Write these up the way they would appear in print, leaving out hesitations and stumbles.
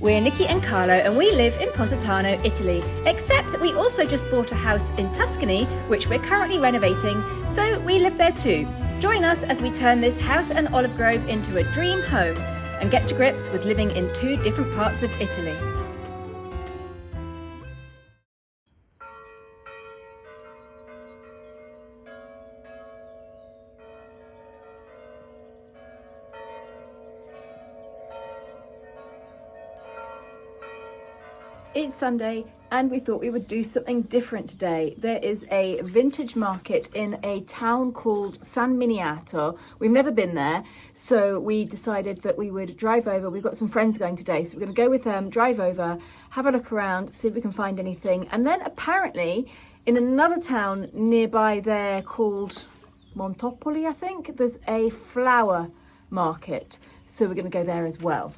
We're Nicki and Carlo and we live in Positano, Italy, except we also just bought a house in Tuscany, which we're currently renovating, so we live there too. Join us as we turn this house and olive grove into a dream home and get to grips with living in two different parts of Italy. It's Sunday and we thought we would do something different today. There is a vintage market in a town called San Miniato. We've never been there, so we decided that we would drive over. We've got some friends going today, so we're going to go with them, drive over, have a look around, see if we can find anything. And then apparently in another town nearby there called Montopoli, I think, there's a flower market. So we're going to go there as well.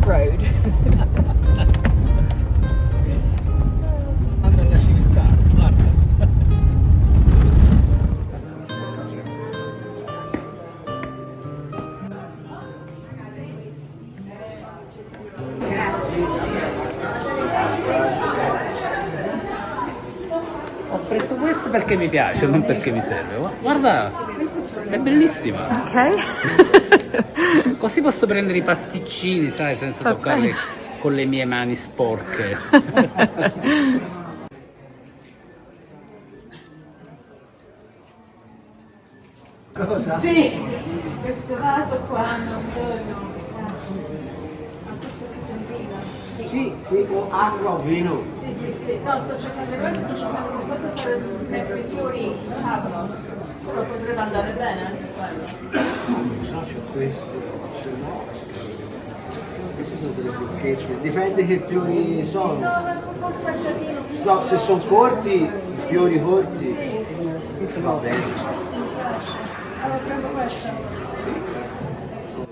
Road. Nella civiltà, guarda. Ho preso questo perché mi piace, non perché mi serve. Guarda, è bellissima. Ok. Così posso prendere i pasticcini, sai, senza toccarli con le mie mani sporche. Cosa? Sì, questo vaso qua. Sì, qui acqua o vino. Sì. No, sto cercando cosa per mettere i fiori sul tavolo. Però potrebbe andare bene anche quello. Non so, c'è questo, se no. Queste sono delle bocchette, dipende che fiori sono. No, ma un po' sfacciatino. No, se sono corti, fiori corti, questo va bene. Allora prendo questo.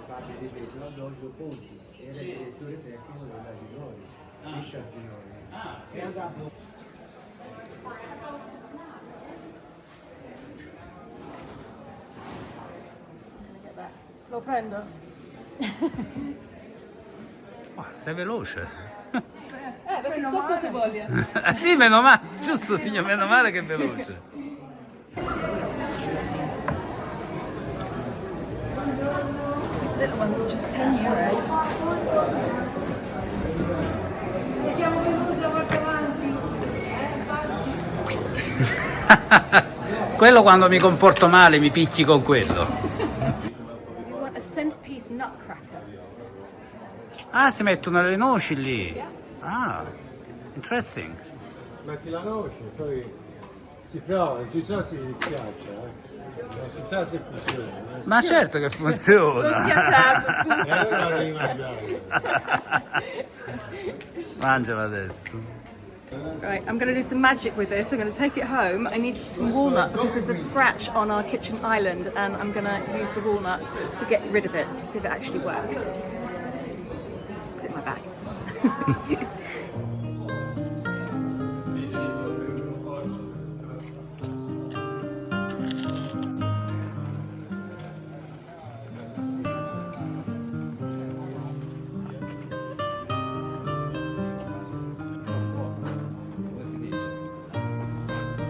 Parli di vetro, Giorgio Ponti, era il direttore tecnico della Ginori, Fiscia Ginori. Ah, sì. È andato. Lo prendo? Oh, sei veloce. Perché so cosa voglio. Sì, meno male, giusto signor, meno male che è veloce. Little ones are just €10. Siamo venuti da parte avanti. Quello quando mi comporto male mi picchi con quello. You want a centerpiece nutcracker? Ah, si mettono le noci lì. Ah, interesting. Metti la noce, poi si prova, non ci so se si schiaccia, non si sa se funziona. Ma certo che L'ho funziona. schiacciato, E scusa. allora la devi mangiare. Mangiala adesso. Right, I'm going to do some magic with this. I'm going to take it home. I need some walnut because there's a scratch on our kitchen island and I'm going to use the walnut to get rid of it, to see if it actually works. Put it in my bag.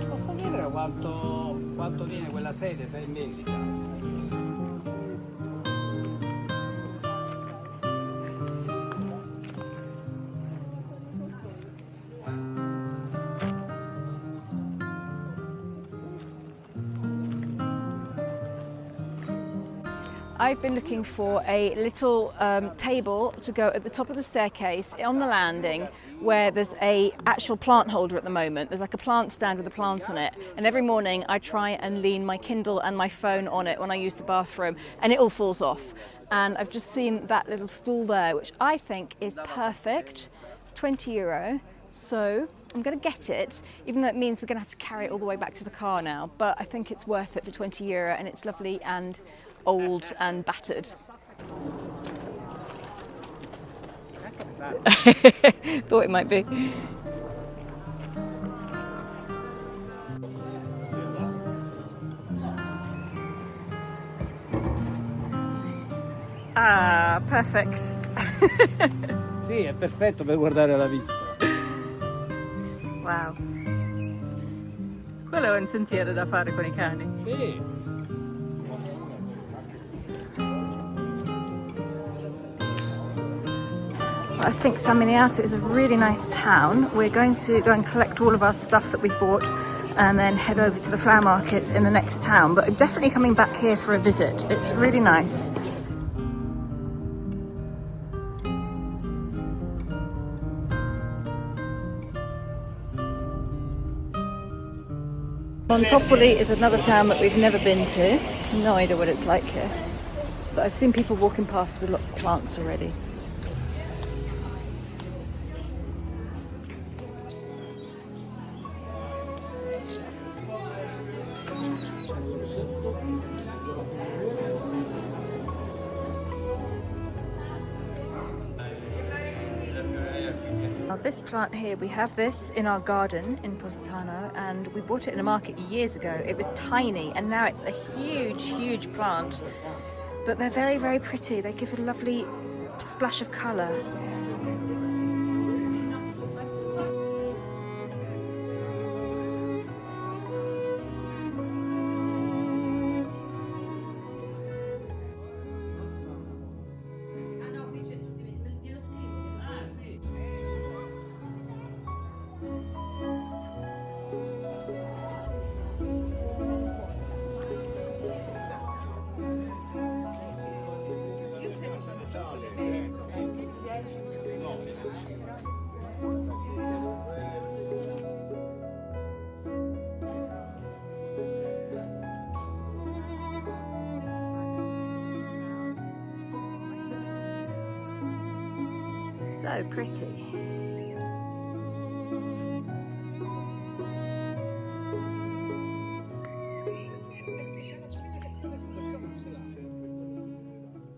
Posso chiedere quanto viene quella sede, se è in vendita? I've been looking for a little table to go at the top of the staircase on the landing where there's a actual plant holder at the moment. There's like a plant stand with a plant on it, and every morning I try and lean my Kindle and my phone on it when I use the bathroom and it all falls off. And I've just seen that little stool there, which I think is perfect. It's €20, so I'm going to get it, even though it means we're going to have to carry it all the way back to the car now. But I think it's worth it for €20 and it's lovely and old and battered. Thought it might be. Ah, perfect. Sì, è perfetto per guardare la vista. Wow. Quello è un sentiero da fare con i cani. Sì. I think San Miniato is a really nice town. We're going to go and collect all of our stuff that we bought and then head over to the flower market in the next town. But I'm definitely coming back here for a visit. It's really nice. Montopoli is another town that we've never been to. No idea what it's like here. But I've seen people walking past with lots of plants already. Now this plant here, we have this in our garden in Positano and we bought it in a market years ago. It was tiny and now it's a huge plant. But they're very, very pretty. They give a lovely splash of colour. So pretty.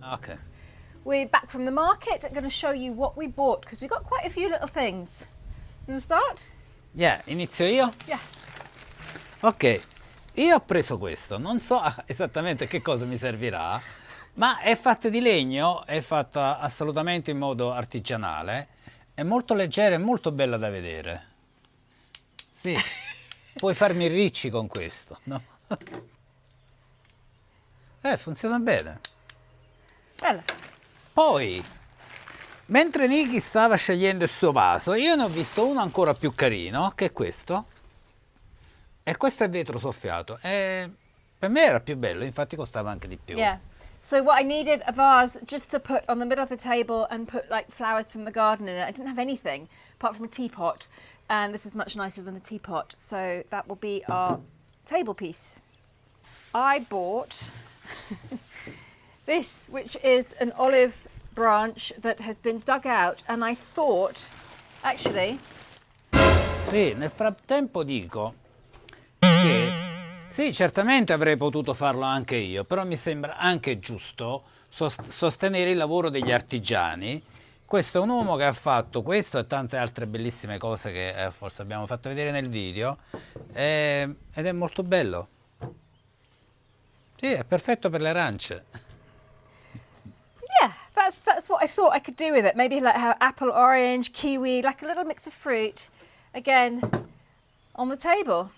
Ok. We're back from the market. I'm going to show you what we bought because we got quite a few little things. You want to start? Yeah, inizio io? Yeah. Ok, io ho preso questo, non so esattamente che cosa mi servirà, ma è fatta di legno, è fatta assolutamente in modo artigianale, è molto leggera e molto bella da vedere. Sì, puoi farmi ricci con questo, no? Funziona bene. Bella. Poi, mentre Nicki stava scegliendo il suo vaso, io ne ho visto uno ancora più carino, che è questo. E questo è vetro soffiato. E per me era più bello, infatti costava anche di più. Yeah. So what I needed a vase just to put on the middle of the table and put like flowers from the garden in it. I didn't have anything apart from a teapot, and this is much nicer than a teapot. So that will be our table piece. I bought this, which is an olive branch that has been dug out, and I thought, actually... Sì, nel frattempo dico che sì, certamente avrei potuto farlo anche io, però mi sembra anche giusto sostenere il lavoro degli artigiani. Questo è un uomo che ha fatto questo e tante altre bellissime cose che forse abbiamo fatto vedere nel video, ed è molto bello. Sì, è perfetto per le arance. Yeah, that's what I thought I could do with it. Maybe like have apple, orange, kiwi, like a little mix of fruit, again, on the table.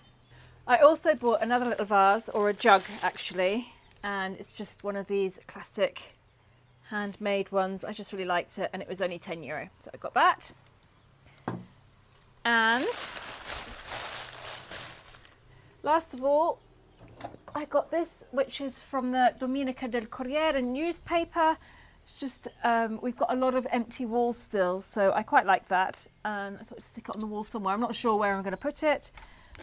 I also bought another little vase, or a jug actually, and it's just one of these classic handmade ones. I just really liked it and it was only €10. So I got that. And last of all, I got this, which is from the Domenica del Corriere newspaper. It's just, we've got a lot of empty walls still, so I quite like that. And I thought I'd stick it on the wall somewhere. I'm not sure where I'm going to put it.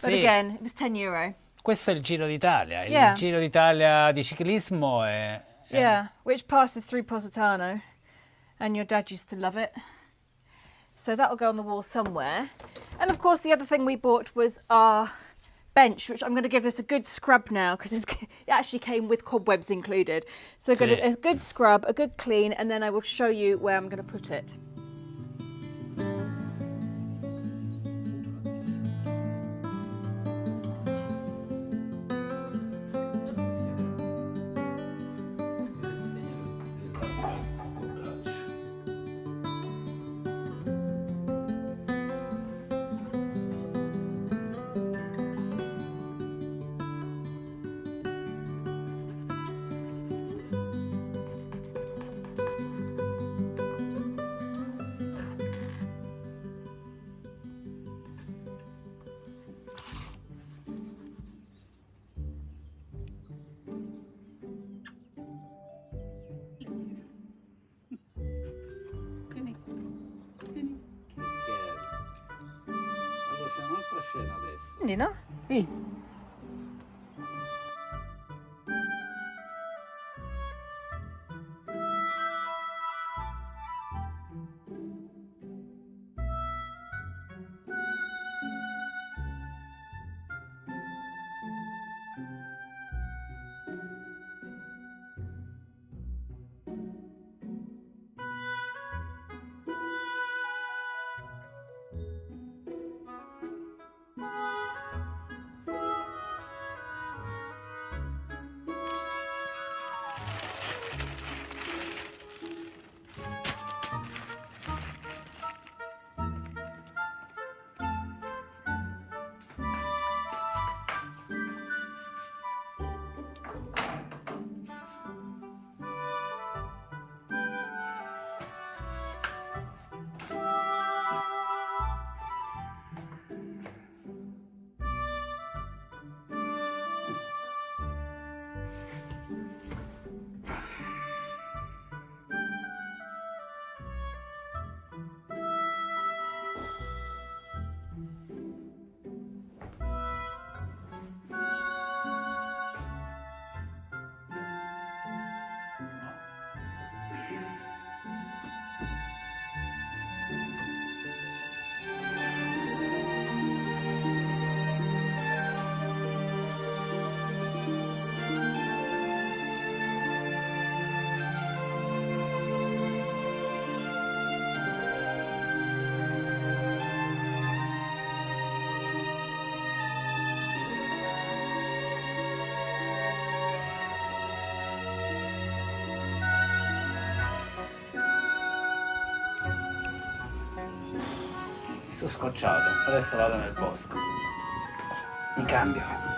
But Sì. again, it was €10. Questo è il Giro d'Italia. Yeah. Il Giro d'Italia di ciclismo è... Yeah, which passes through Positano. And your dad used to love it. so that'll go on the wall somewhere. And of course the other thing we bought was our bench, which I'm going to give this a good scrub now because it actually came with cobwebs included. So I've got a good scrub, a good clean, and then I will show you where I'm going to put it. Allora c'è un'altra scena adesso. Quindi, no? Sì. Sono scocciato, adesso vado nel bosco. Mi cambio.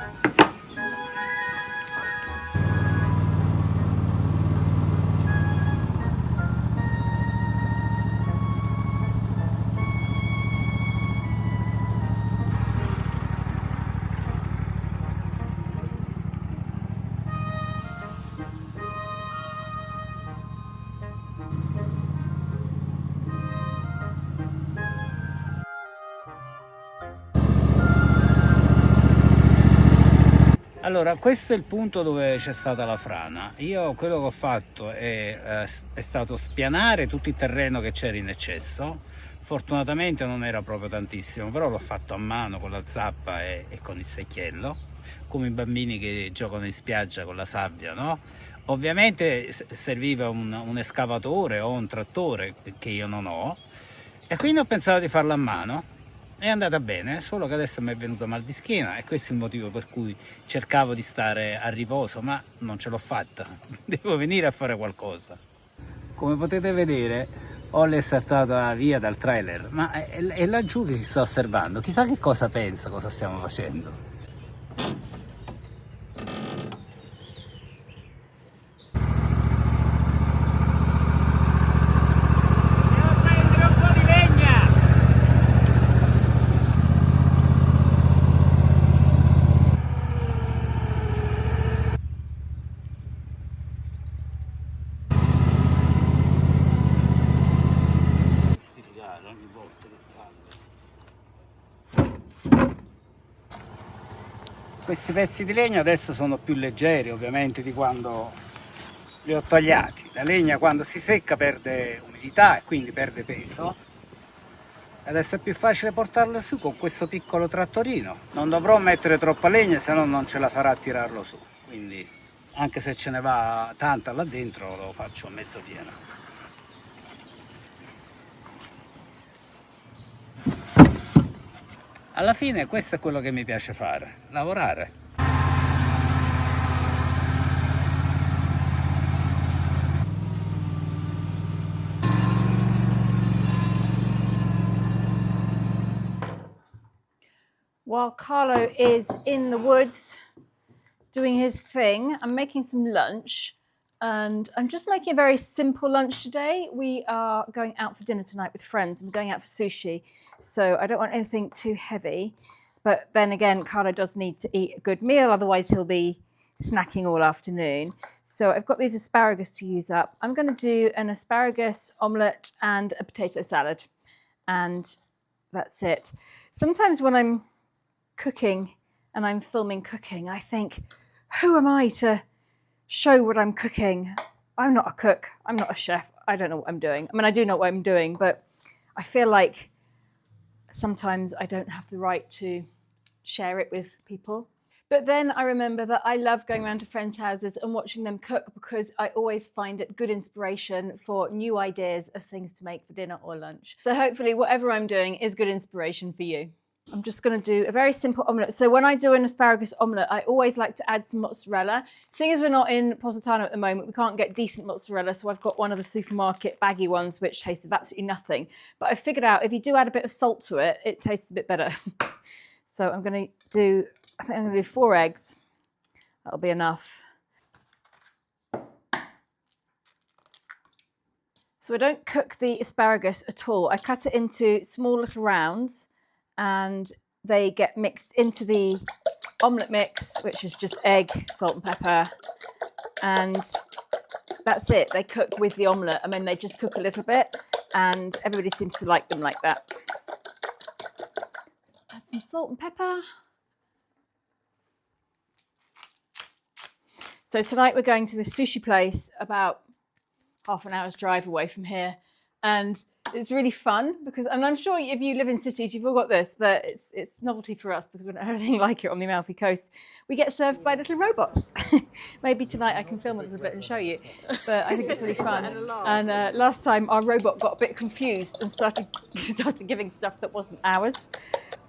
Allora, questo è il punto dove c'è stata la frana. Io quello che ho fatto è stato spianare tutto il terreno che c'era in eccesso. Fortunatamente non era proprio tantissimo, però l'ho fatto a mano con la zappa e con il secchiello, come i bambini che giocano in spiaggia con la sabbia, no? Ovviamente serviva un escavatore o un trattore che io non ho, e quindi ho pensato di farlo a mano. È andata bene, solo che adesso mi è venuto mal di schiena e questo è il motivo per cui cercavo di stare a riposo, ma non ce l'ho fatta. Devo venire a fare qualcosa. Come potete vedere ho saltata via dal trailer, ma è laggiù che ci sta osservando. Chissà che cosa pensa, cosa stiamo facendo. Questi pezzi di legno adesso sono più leggeri ovviamente di quando li ho tagliati. La legna quando si secca perde umidità e quindi perde peso, Adesso è più facile portarlo su con questo piccolo trattorino. Non dovrò mettere troppa legna, se no non ce la farà a tirarlo su. Quindi anche se ce ne va tanta là dentro lo faccio mezzo pieno. Alla fine questo è quello che mi piace fare, lavorare. While Carlo is in the woods doing his thing, I'm making some lunch, and I'm just making a very simple lunch today. We are going out for dinner tonight with friends, and we're going out for sushi, so I don't want anything too heavy. But then again, Carlo does need to eat a good meal, otherwise he'll be snacking all afternoon. So I've got these asparagus to use up. I'm going to do an asparagus omelette and a potato salad, and that's it. Sometimes when I'm cooking and I'm filming cooking, I think, who am I to show what I'm cooking? I'm not a cook, I'm not a chef, I don't know what I'm doing. I mean, I do know what I'm doing, but I feel like sometimes I don't have the right to share it with people. But then I remember that I love going around to friends' houses and watching them cook, because I always find it good inspiration for new ideas of things to make for dinner or lunch. So hopefully whatever I'm doing is good inspiration for you. I'm just going to do a very simple omelette. So when I do an asparagus omelette, I always like to add some mozzarella. Seeing as we're not in Positano at the moment, we can't get decent mozzarella, so I've got one of the supermarket baggy ones which tastes of absolutely nothing. But I figured out if you do add a bit of salt to it, it tastes a bit better. So I'm going to do, I think I'm going to do 4 eggs. That'll be enough. So I don't cook the asparagus at all. I cut it into small little rounds, and they get mixed into the omelette mix, which is just egg, salt and pepper, and that's it. They cook with the omelette. I mean, they just cook a little bit, and everybody seems to like them like that. Let's add some salt and pepper. So tonight we're going to this sushi place about half an hour's drive away from here, and it's really fun because, and I'm sure if you live in cities, you've all got this, but it's novelty for us because we don't have anything like it on the Amalfi Coast. We get served by little robots. Maybe tonight I can film a little bit and show you, but I think it's really fun. And last time our robot got a bit confused and started giving stuff that wasn't ours.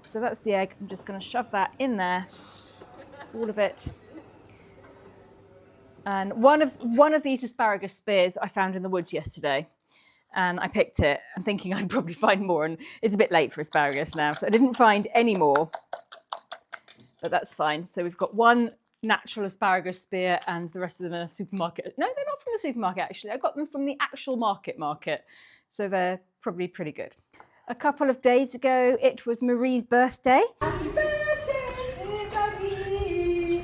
So that's the egg. I'm just going to shove that in there, all of it. And one of these asparagus spears I found in the woods yesterday. And I picked it and thinking I'd probably find more, and it's a bit late for asparagus now, so I didn't find any more, but that's fine. So we've got one natural asparagus spear and the rest of them in a supermarket. No, they're not from the supermarket actually. I got them from the actual market, so they're probably pretty good. A couple of days ago, it was Marie's birthday. Happy birthday, Marie!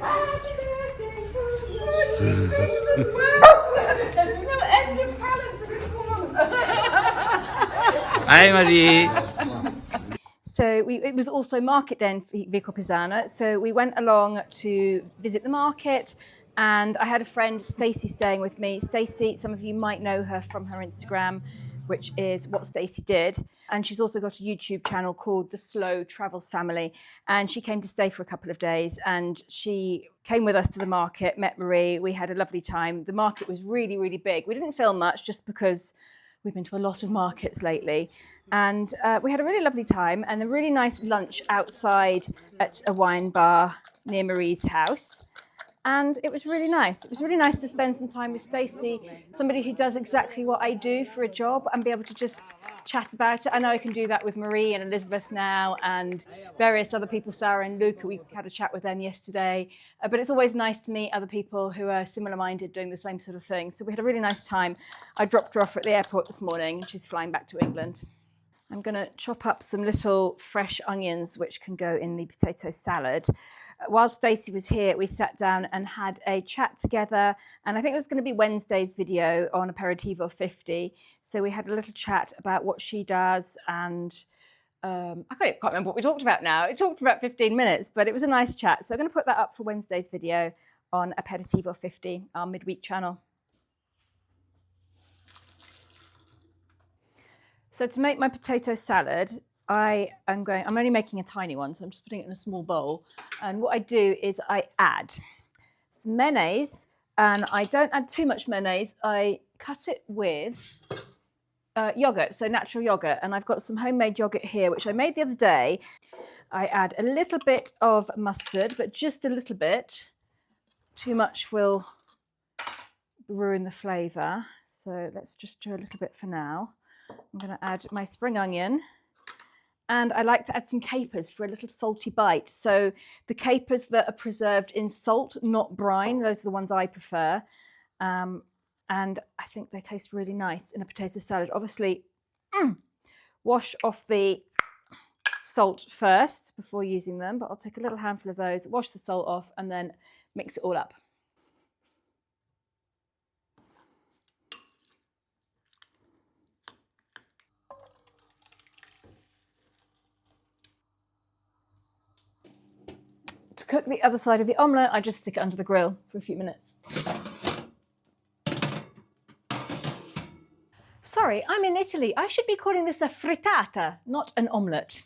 Happy birthday to you! She sings as well! There's no end of talent to this woman! Hi Marie! So it was also market day in Vico Pisana, so we went along to visit the market, and I had a friend, Stacey, staying with me. Stacey, some of you might know her from her Instagram, which is What Stacey Did, and she's also got a YouTube channel called The Slow Travels Family, and she came to stay for a couple of days, and she came with us to the market, met Marie, we had a lovely time. The market was really, really big. We didn't film much just because we've been to a lot of markets lately, and we had a really lovely time and a really nice lunch outside at a wine bar near Marie's house. And it was really nice. It was really nice to spend some time with Stacey, somebody who does exactly what I do for a job, and be able to just chat about it. I know I can do that with Marie and Elizabeth now, and various other people, Sarah and Luca. We had a chat with them yesterday. But it's always nice to meet other people who are similar-minded, doing the same sort of thing. So we had a really nice time. I dropped her off at the airport this morning, and she's flying back to England. I'm going to chop up some little fresh onions, which can go in the potato salad. While Stacey was here, we sat down and had a chat together, and I think it was going to be Wednesday's video on Aperitivo 50. So we had a little chat about what she does, and I can't remember what we talked about now. It talked for about 15 minutes, but it was a nice chat. So I'm going to put that up for Wednesday's video on Aperitivo 50, our midweek channel. So to make my potato salad, I'm only making a tiny one, so I'm just putting it in a small bowl. And what I do is I add some mayonnaise, and I don't add too much mayonnaise. I cut it with yogurt, so natural yogurt. And I've got some homemade yogurt here, which I made the other day. I add a little bit of mustard, but just a little bit. Too much will ruin the flavour. So let's just do a little bit for now. I'm going to add my spring onion, and I like to add some capers for a little salty bite. So the capers that are preserved in salt, not brine, those are the ones I prefer. And I think they taste really nice in a potato salad. Obviously, wash off the salt first before using them, but I'll take a little handful of those, wash the salt off, and then mix it all up. To cook the other side of the omelette, I just stick it under the grill for a few minutes. Sorry, I'm in Italy. I should be calling this a frittata, not an omelette.